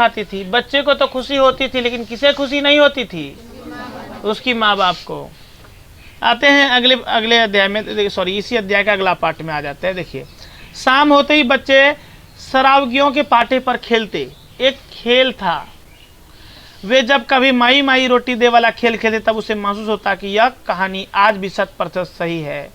आती थी, बच्चे को तो खुशी होती थी, लेकिन किसे खुशी नहीं होती थी? उसकी माँ बाप को। आते हैं अगले अध्याय में, सॉरी इसी अध्याय का अगला पार्ट में आ जाते हैं। देखिए, शाम होते ही बच्चे सरावगियों के पाटे पर खेलते। एक खेल था, वे जब कभी माई माई रोटी दे वाला खेल खेलते तब उसे महसूस होता कि यह कहानी आज भी 100% सही है।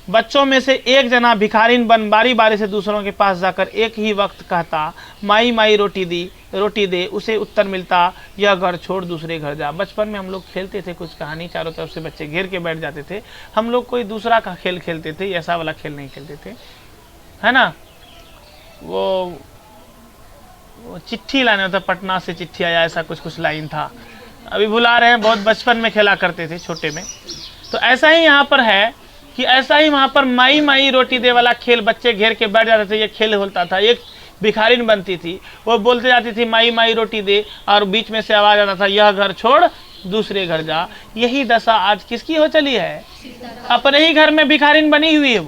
बच्चों में से एक जना भिखारिन बन बारी बारी से दूसरों के पास जाकर एक ही वक्त कहता, माई माई रोटी दे। उसे उत्तर मिलता, यह घर छोड़ दूसरे घर जा। बचपन में हम लोग खेलते थे कुछ कहानी, चारों तरफ से बच्चे घेर के बैठ जाते थे, हम लोग कोई दूसरा का खेल खेलते थे, ऐसा वाला खेल नहीं खेलते थे, है ना। वो चिट्ठी लाने होता, पटना से चिट्ठी आया, ऐसा कुछ लाइन था, अभी भुला रहे हैं, बहुत बचपन में खेला करते थे छोटे में। तो ऐसा ही यहाँ पर है कि ऐसा ही वहाँ पर माई माई रोटी दे वाला खेल बच्चे घेर के बैठ जाते थे। ये खेल होता था, एक भिखारिन बनती थी, वो बोलते जाती थी माई माई रोटी दे, और बीच में से आवाज आता था, यह घर छोड़ दूसरे घर जा। यही दशा आज किसकी हो चली है? अपने ही घर में भिखारिन बनी हुई है।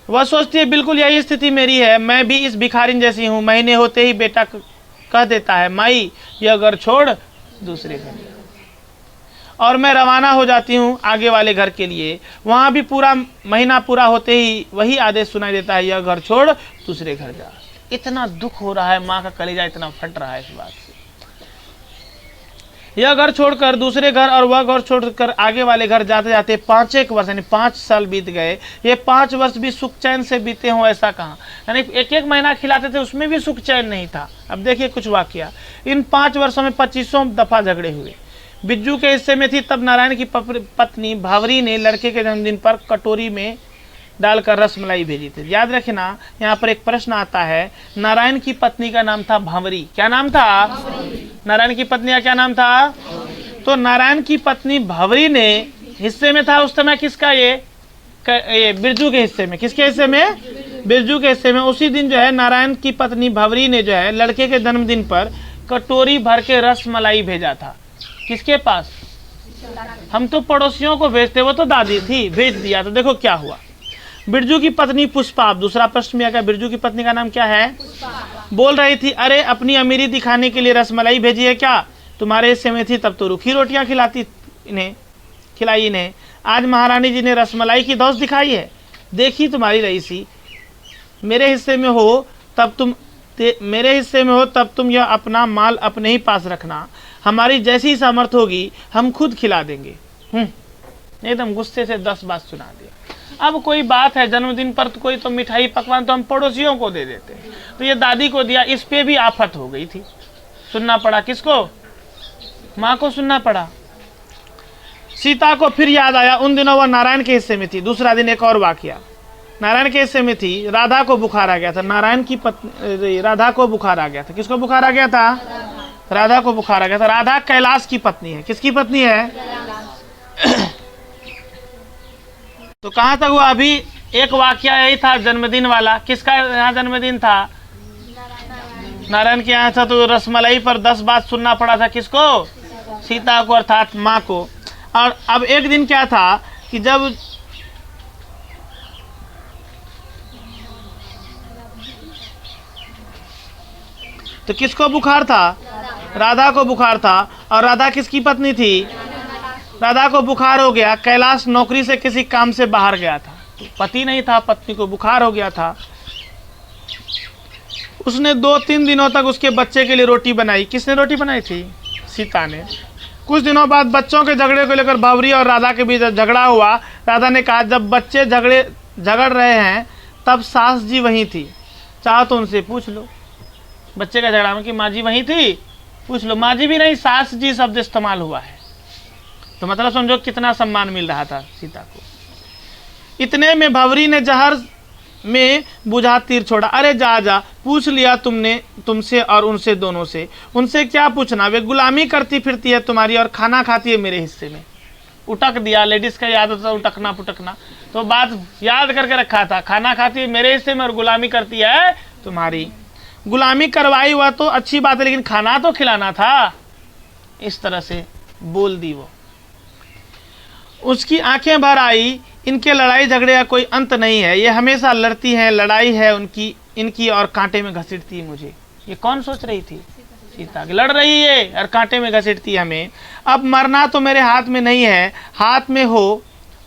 वह सोचती है बिल्कुल यही स्थिति मेरी है, मैं भी इस भिखारिन जैसी हूँ। महीने होते ही बेटा कह देता है, माई यह घर छोड़ दूसरे घर, और मैं रवाना हो जाती हूँ आगे वाले घर के लिए। वहाँ भी पूरा महीना पूरा होते ही वही आदेश सुनाई देता है, यह घर छोड़ दूसरे घर जा। इतना दुख हो रहा है, माँ का कलेजा इतना फट रहा है इस बात से। यह घर छोड़कर दूसरे घर और वह घर छोड़कर आगे वाले घर जाते जाते 5 वर्ष यानी 5 साल बीत गए। ये 5 वर्ष भी सुख चैन से बीते हों ऐसा कहाँ, यानी एक महीना खिलाते थे, उसमें भी सुख चैन नहीं था। अब देखिए कुछ वाकया, इन 5 वर्षों में 25 दफा झगड़े हुए। बिज्जू के हिस्से में थी, तब नारायण की पत्नी भावरी ने लड़के के जन्मदिन पर कटोरी में डालकर रसमलाई भेजी थी। याद रखना, यहाँ पर एक प्रश्न आता है, नारायण की पत्नी का नाम था भावरी। क्या नाम था? नारायण की पत्नी का क्या नाम था? तो नारायण की पत्नी भावरी ने हिस्से में था उस समय किसका? ये बिरजू के हिस्से में। किसके हिस्से में? बिरजू के हिस्से में। उसी दिन जो है नारायण की पत्नी भावरी ने जो है लड़के के जन्मदिन पर कटोरी भर के रसमलाई भेजा था। किसके पास? हम तो पड़ोसियों को भेजते, वो तो दादी थी, भेज दिया। तो देखो क्या हुआ। बिरजू की पत्नी पुष्पा, दूसरा प्रश्न में आया, बिरजू की पत्नी का नाम क्या है? बोल रही थी, अरे अपनी अमीरी दिखाने के लिए रसमलाई भेजी है क्या? तुम्हारे हिस्से में थी तब तो रूखी रोटियां खिलाई इन्हें। आज महारानी जी ने रसमलाई की दौस दिखाई है। देखी तुम्हारी रईसी, मेरे हिस्से में हो तब तुम यह अपना माल अपने ही पास रखना। हमारी जैसी सामर्थ होगी हम खुद खिला देंगे। एकदम गुस्से से 10 बात सुना दिया। अब कोई बात है जन्मदिन पर तो कोई तो मिठाई पकवान तो हम पड़ोसियों को दे देते, तो ये दादी को दिया, इस पे भी आफत हो गई थी। सुनना पड़ा किसको? माँ को सुनना पड़ा। सीता को फिर याद आया, उन दिनों वह नारायण के हिस्से में थी। दूसरा दिन एक और वाकया, नारायण के हिस्से में थी, राधा को बुखार आ गया था। नारायण की पत्नी राधा को बुखार आ गया था। किसको बुखार आ गया था? राधा को बुखार आ गया था। राधा कैलाश की पत्नी है। किसकी पत्नी है? तो कहाँ तक हुआ? अभी एक वाकया यही था जन्मदिन वाला। किसका यहाँ जन्मदिन था? नारायण के यहाँ था। तो रसमलाई पर 10 बात सुनना पड़ा था। किसको? सीता को, अर्थात माँ को। और अब एक दिन क्या था कि जब तो किसको बुखार था? राधा को बुखार था। और राधा किसकी पत्नी थी? राधा को बुखार हो गया। कैलाश नौकरी से किसी काम से बाहर गया था, पति नहीं था, पत्नी को बुखार हो गया था। उसने 2-3 दिनों तक उसके बच्चे के लिए रोटी बनाई। किसने रोटी बनाई थी? सीता ने। कुछ दिनों बाद बच्चों के झगड़े को लेकर भावरी और राधा के बीच झगड़ा हुआ। राधा ने कहा, जब बच्चे झगड़ रहे हैं तब सास जी वहीं थी, चाहो तो उनसे पूछ लो। बच्चे का झगड़ा में कि माँ जी वहीं थी, पूछ लो। माँ जी भी नहीं, सास जी शब्द इस्तेमाल हुआ है। तो मतलब समझो कितना सम्मान मिल रहा था सीता को। इतने में भावरी ने जहर में बुझा तीर छोड़ा। अरे जा पूछ लिया तुमसे और उनसे दोनों से। उनसे क्या पूछना, वे गुलामी करती फिरती है तुम्हारी और खाना खाती है मेरे हिस्से में। उटक दिया, लेडीज का याद होता उटकना पुटकना, तो बात याद करके रखा था। खाना खाती है मेरे हिस्से में और गुलामी करती है तुम्हारी। गुलामी करवाई हुआ तो अच्छी बात है, लेकिन खाना तो खिलाना था। इस तरह से बोल दी वो। उसकी आंखें भर आई। इनके लड़ाई झगड़े का कोई अंत नहीं है, ये हमेशा लड़ती हैं, लड़ाई है इनकी और कांटे में घसीटती है मुझे। ये कौन सोच रही थी? सीता। लड़ रही है और कांटे में घसीटती है हमें। अब मरना तो मेरे हाथ में नहीं है, हाथ में हो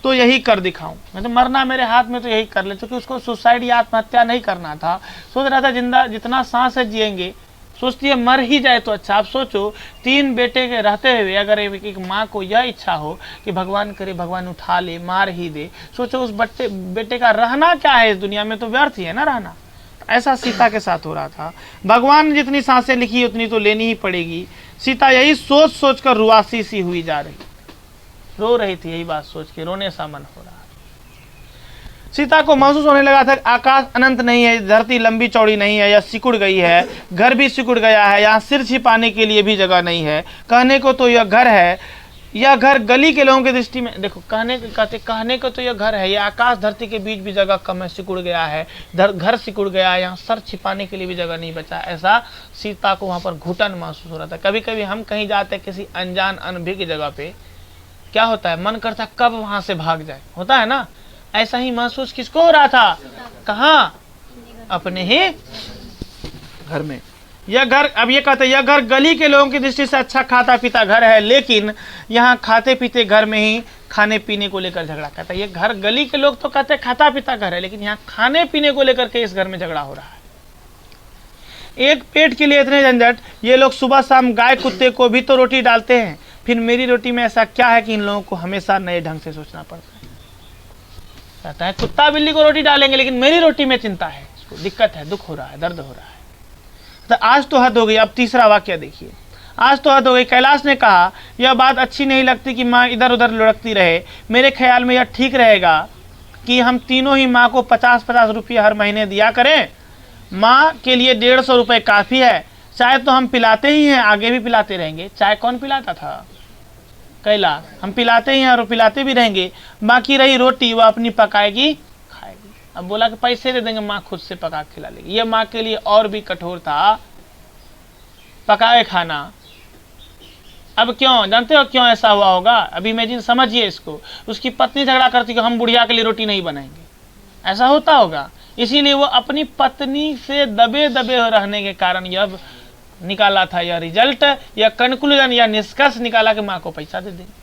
तो यही कर दिखाऊं। मैं तो मरना मेरे हाथ में तो यही कर ले, क्योंकि उसको सुसाइड या आत्महत्या नहीं करना था। सोच रहा था जिंदा जितना सांस है जिएंगे, सोचती है मर ही जाए तो अच्छा। आप सोचो 3 बेटे के रहते हुए अगर एक माँ को यह इच्छा हो कि भगवान करे भगवान उठा ले मार ही दे, सोचो उस बेटे का रहना क्या है इस दुनिया में, तो व्यर्थ ही है ना रहना। ऐसा सीता के साथ हो रहा था। भगवान ने जितनी सांसें लिखी उतनी तो लेनी ही पड़ेगी। सीता यही सोच सोच कर रुआसी सी हुई जा रही, रो रही थी, यही बात सोच के रोने सा मन हो रहा। सीता को महसूस होने लगा था आकाश अनंत नहीं है, धरती लंबी चौड़ी नहीं है, या सिकुड़ गई है, घर भी सिकुड़ गया है, यहाँ सिर छिपाने के लिए भी जगह नहीं है। कहने को तो यह घर है, यह घर गली के लोगों की दृष्टि में, देखो कहने को तो यह घर है, यह आकाश धरती के बीच भी जगह कम है, सिकुड़ गया है, घर सिकुड़ गया है, यहाँ सर छिपाने के लिए भी जगह नहीं बचा। ऐसा सीता को वहाँ पर घुटन महसूस हो रहा था। कभी कभी हम कहीं जाते हैं किसी अनजान अनभिज्ञ जगह पे, क्या होता है मन करता है कब वहां से भाग जाए, होता है ना। ऐसा ही महसूस किसको हो रहा था? कहाँ? अपने ही घर में। यह घर, अब ये कहते यह घर गली के लोगों की दृष्टि से अच्छा खाता पीता घर है, लेकिन यहाँ खाते पीते घर में ही खाने पीने को लेकर झगड़ा करता है। ये घर गली के लोग तो कहते खाता पीता घर है, लेकिन यहाँ खाने पीने को लेकर के इस घर में झगड़ा हो रहा है। एक पेट के लिए इतने झंझट, ये लोग सुबह शाम गाय कुत्ते को भी तो रोटी डालते हैं, फिर मेरी रोटी में ऐसा क्या है कि इन लोगों को हमेशा नए ढंग से सोचना पड़ता है। कहता है कुत्ता बिल्ली को रोटी डालेंगे, लेकिन मेरी रोटी में चिंता है, इसको दिक्कत है, दुख हो रहा है, दर्द हो रहा है। तो आज तो हद हो गई। अब तीसरा वाक्य देखिए, आज तो हद हो गई। कैलाश ने कहा यह बात अच्छी नहीं लगती कि माँ इधर उधर लुढ़कती रहे। मेरे ख्याल में यह ठीक रहेगा कि हम तीनों ही माँ को 50-50 रुपये हर महीने दिया करें। माँ के लिए 150 रुपये काफ़ी है। चाय तो हम पिलाते ही हैं, आगे भी पिलाते रहेंगे। चाय कौन पिलाता था? कैलाश। हम पिलाते ही हैं और पिलाते भी रहेंगे। बाकी रही रोटी वह अपनी पकाएगी खाएगी। अब बोला कि पैसे दे देंगे, माँ खुद से पका के खिला लेगी। ये माँ के लिए और भी कठोर था, पकाए खाना। अब क्यों जानते हो क्यों ऐसा हुआ होगा? अब इमेजिन समझिए इसको। उसकी पत्नी झगड़ा करती कि हम बुढ़िया के लिए रोटी नहीं बनाएंगे, ऐसा होता होगा। इसीलिए वो अपनी पत्नी से दबे दबे रहने के कारण यह निकाला था, यह रिजल्ट या कंक्लूजन या निष्कर्ष निकाला कि माँ को पैसा दे देंगे।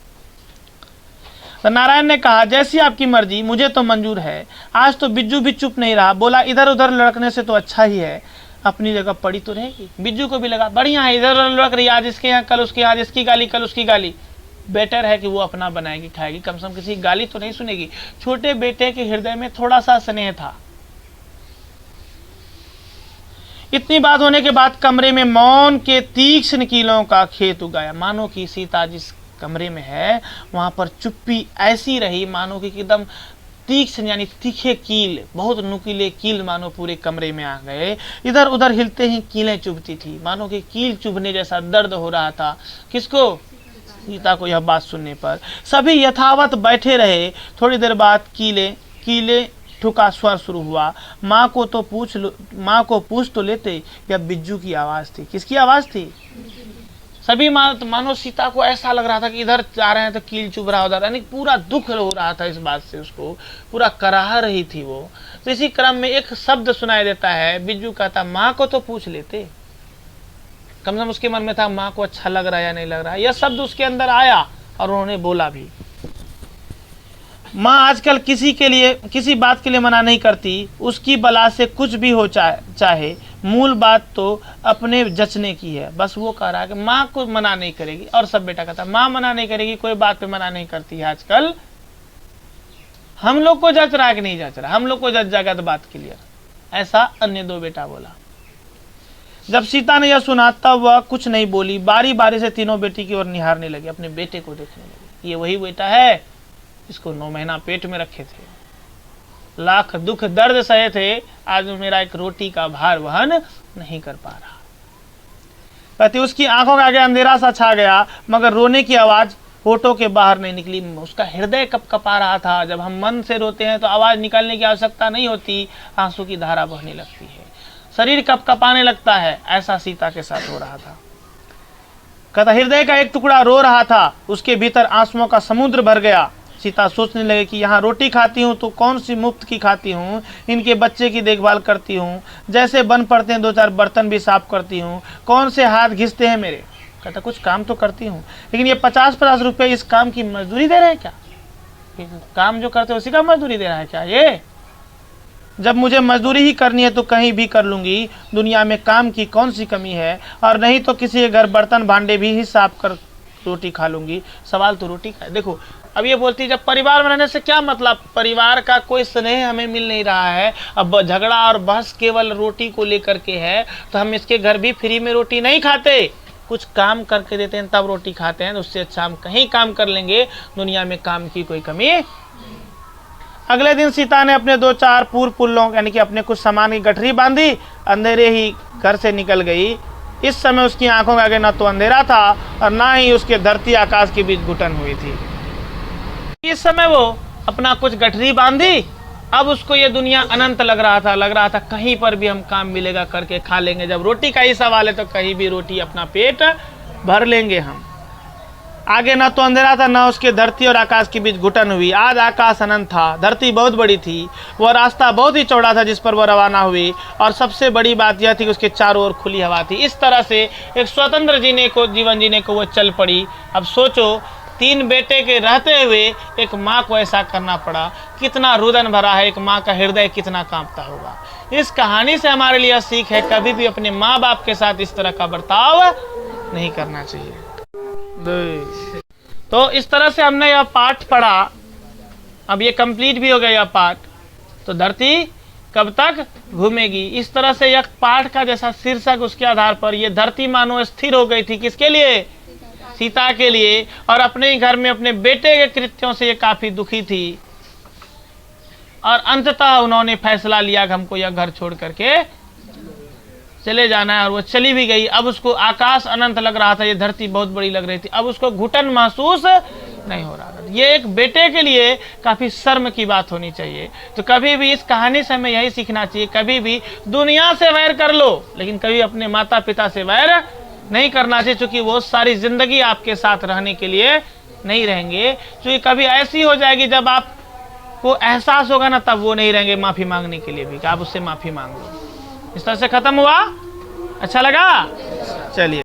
तो नारायण ने कहा जैसी आपकी मर्जी, मुझे तो मंजूर है। आज तो बिज्जू भी चुप नहीं रहा, बोला इधर उधर लड़कने से तो अच्छा ही है, अपनी जगह पड़ी तो रहेगी। बिज्जू को भी लगा बढ़िया है, इधर उधर लड़क रही, आज इसके यहाँ कल उसके यहाँ, आज इसकी गाली कल उसकी गाली। बेटर है कि वो अपना बनाएगी खाएगी, कम से कम किसी गाली तो नहीं सुनेगी। छोटे बेटे के हृदय में थोड़ा सा स्नेह था। इतनी बात होने के बाद कमरे में मौन के तीक्ष्ण कीलों का खेत उगाया। मानो कि सीता जिस कमरे में है वहां पर चुप्पी ऐसी रही मानो कि एकदम तीक्ष्ण यानी तीखे कील, बहुत नुकीले कील मानो पूरे कमरे में आ गए। इधर उधर हिलते ही कीलें चुभती थी, मानो कि कील चुभने जैसा दर्द हो रहा था। किसको? सीता को। यह बात सुनने पर सभी यथावत बैठे रहे। थोड़ी देर बाद कीले ठुका स्वर शुरू हुआ। माँ को पूछ तो लेते। यह बिज्जू की आवाज थी। किसकी आवाज थी? सभी मानो सीता को ऐसा लग रहा था कि इधर जा रहे हैं तो कील चुभ रहा, उधर, यानी पूरा दुख हो रहा था इस बात से, उसको पूरा कराह रही थी वो। तो इसी क्रम में एक शब्द सुनाई देता है। बिज्जू कहता माँ को तो पूछ लेते। कम से कम उसके मन में था माँ को अच्छा लग रहा है या नहीं लग रहा है। यह शब्द उसके अंदर आया और उन्होंने बोला भी। माँ आजकल किसी बात के लिए मना नहीं करती, उसकी बला से कुछ भी हो चाहे, मूल बात तो अपने जचने की है। बस वो कह रहा है कि माँ को मना नहीं करेगी। और सब बेटा कहता माँ मना नहीं करेगी, कोई बात पे मना नहीं करती है आजकल। हम लोग को जच रहा है कि नहीं जच रहा, हम लोग को जच जाएगा तो बात क्लियर। ऐसा अन्य दो बेटा बोला। जब सीता ने यह सुना तब वह कुछ नहीं बोली, बारी बारी से तीनों बेटी की ओर निहारने लगी, अपने बेटे को देखने लगी। ये वही बेटा है इसको 9 महीना पेट में रखे थे, लाख दुख दर्द सहे थे, आज मेरा एक रोटी का भार वहन नहीं कर पा रहा। कहती उसकी आंखों के आगे अंधेरा सा छा गया, मगर रोने की आवाज होठों के बाहर नहीं निकली। उसका हृदय कपकपा रहा था। जब हम मन से रोते हैं तो आवाज निकालने की आवश्यकता नहीं होती, आंसू की धारा बहने लगती है, शरीर कपकपाने लगता है। ऐसा सीता के साथ हो रहा था। कहता हृदय का एक टुकड़ा रो रहा था, उसके भीतर आंसुओं का समुद्र भर गया। सीता सोचने लगे कि यहाँ रोटी खाती हूँ तो कौन सी मुफ्त की खाती हूँ, इनके बच्चे की देखभाल करती हूँ, जैसे बन पड़ते हैं 2-4 बर्तन भी साफ करती हूँ, कौन से हाथ घिसते हैं मेरे। कहता कुछ काम तो करती हूँ, लेकिन ये 50-50 रुपये इस काम की मजदूरी दे रहे हैं क्या? काम जो करते हैं उसी का मजदूरी दे रहा है क्या ये? जब मुझे मजदूरी ही करनी है तो कहीं भी कर लूँगी, दुनिया में काम की कौन सी कमी है, और नहीं तो किसी के घर बर्तन भांडे भी ही साफ कर रोटी खा लूँगी। सवाल तो रोटी का है। देखो अब ये बोलती है जब परिवार में रहने से क्या मतलब, परिवार का कोई स्नेह हमें मिल नहीं रहा है, अब झगड़ा और बहस केवल रोटी को लेकर के है, तो हम इसके घर भी फ्री में रोटी नहीं खाते, कुछ काम करके देते हैं तब रोटी खाते हैं। उससे अच्छा हम कहीं काम कर लेंगे, दुनिया में काम की कोई कमी। अगले दिन सीता ने अपने 2-4 पुल्लों यानी कि अपने कुछ सामान की गठरी बांधी, अंधेरे ही घर से निकल गई। इस समय उसकी आंखों के आगे न तो अंधेरा था और ना ही उसके धरती आकाश के बीच घुटन हुई थी। इस समय वो अपना कुछ गठरी बांधी, अब उसको ये दुनिया अनंत लग रहा था कहीं पर भी हम काम मिलेगा करके खा लेंगे। जब रोटी का ही सवाल है तो कहीं भी रोटी अपना पेट भर लेंगे हम। आगे ना तो अंधेरा था, ना उसके धरती और आकाश के बीच घुटन हुई। आज आकाश अनंत था, धरती बहुत बड़ी थी, वह रास्ता बहुत ही चौड़ा था जिस पर वह रवाना हुई, और सबसे बड़ी बात यह थी कि उसके चारों ओर खुली हवा थी। इस तरह से एक स्वतंत्र जीवन जीने को वो चल पड़ी। अब सोचो 3 बेटे के रहते हुए एक माँ को ऐसा करना पड़ा, कितना रुदन भरा है, एक माँ का हृदय कितना कांपता होगा। इस कहानी से हमारे लिए सीख है, कभी भी अपने माँ बाप के साथ इस तरह का बर्ताव नहीं करना चाहिए। तो इस तरह से हमने यह पाठ पढ़ा, अब ये कंप्लीट भी हो गया यह पाठ। तो धरती कब तक घूमेगी, इस तरह से यह पाठ का जैसा शीर्षक, उसके आधार पर यह धरती मानो स्थिर हो गई थी। किसके लिए? सीता के लिए। और अपने ही घर में अपने बेटे के कृत्यों से ये काफी दुखी थी, और अंततः उन्होंने फैसला लिया कि हमको यह घर छोड़ करके चले जाना है, और वो चली भी गई। अब उसको आकाश अनंत लग रहा था, ये धरती बहुत बड़ी लग रही थी, अब उसको घुटन महसूस नहीं हो रहा था। ये एक बेटे के लिए काफी शर्म की बात होनी चाहिए। तो कभी भी इस कहानी से हमें यही सीखना चाहिए, कभी भी दुनिया से वैर कर लो, लेकिन कभी अपने माता पिता से वैर नहीं करना चाहिए, क्योंकि वो सारी जिंदगी आपके साथ रहने के लिए नहीं रहेंगे। क्योंकि कभी ऐसी हो जाएगी जब आपको एहसास होगा ना, तब वो नहीं रहेंगे माफी मांगने के लिए भी, कि आप उससे माफी मांग लो। इस तरह से खत्म हुआ। अच्छा लगा? चलिए।